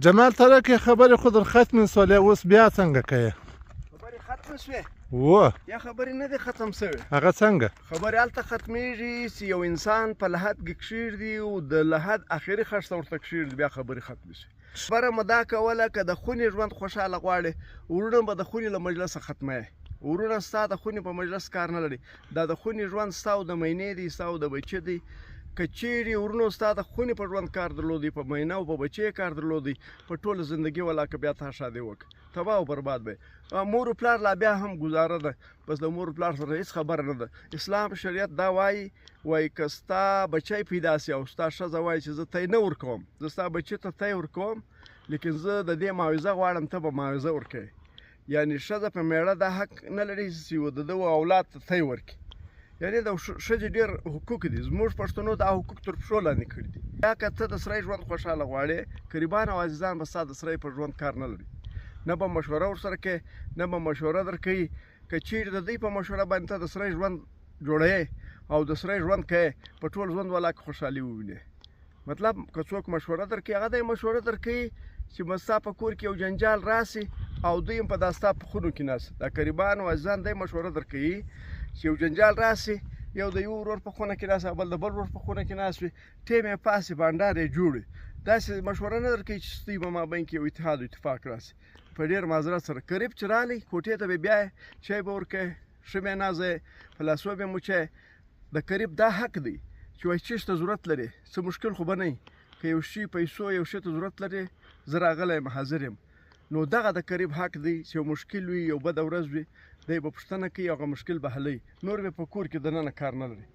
جمال ترکي خبرې خو در ختمې سولې، اوس بیا څنګه کوې؟ خبرې ختمې شوې و یا خبرې نه دي ختم شوې؟ هغه څنګه؟ خبرې هلته ختمېږي چې یو انسان په لحد کې کښېږدي او د لحد آخري خښ ته ورته کښېږدي، بیا خبرې ختمې شي. خبره مو دا کوله که د خونې ژوند خوشحاله غواړې، وروڼه به د خونې له مجلسه ختموې. وروڼه ستا د خونې په مجلس کار نه لري، دا د خونې ژوند ستا او د مینې دی، ستا او د بچي دی. که چیرې ورونو ستا د خونې په ژوند کار درلودی، په مینه او په بچي کار درلودی، په ټوله زندګي ولا که بیا تا شادي وکړه، تباه او برباد به. مور و پلار لا بیا هم ګزاره ده، بس د مور و پلار سره هېڅ خبره نه ده. اسلام شریعت دا وایي که ستا بچی پیدا سي او ستا ښځه وایي چې زه تی نه ورکوم، زه ستا بچي ته تی ورکوم، لیکن زه د دې معاوضه غواړم، ته به معاوضه ورکوې. یعنې ښځه په میړه دا حق نه لري چې د ده اولاد ته تی ورکړي. یعنې د ښځې ډېر حقوق دي، زموږ پښتنو دا حقوق تر پښو لاندې کړي دي. یا که ته د سړی ژوند خوشحاله غواړې، قریبان او عزیزان به ستا د سړی په ژوند کار نه لري، نه به مشوره ورسره کوې، نه به مشوره درکوي. که چیرې د دوی په مشوره باندې ته د سړی ژوند جوړوې او د سړی ژوند کوې، په ټول ژوند والا کې خوشحالي ووینې. مطلب که څوک مشوره درکوي، هغه دی مشوره درکوي چې ستا په کور کې یو جنجال راسي او دوی هم په دا ستا په خونو کې ناست، دا قریبان او عزیزان دی مشوره درکوي چې یو جنجال راسي، یو د یو ورور په خونه کې ناست، بل د بل ورور په خونه کې ناست وي، ټیم یې پاسي بانډار یې جوړ وي. داسې مشوره نه درکوي چې ستاسو په مابین کې یو اتحاد او اتفاق راسي. په ډېر معذرت سره قریب چې رالی کوټې ته به بیایې، چای به ورکوې، ښه مېنازه یې، په لاسو به یې مچوې. د قریب دا حق دی چې وایي چیز ته ضرورت لري، څه مشکل خو به نه وي، که یو شي پیسو یو شي ته ضرورت لري، زه راغلی یم، حاضر یم. نو دغه د قریب حق دی چې یو مشکل وي، یو بده ورځ وي، دی به پوښتنه کوي، هغه مشکل به حلوي، نور به په کور کې دننه کار نه لري.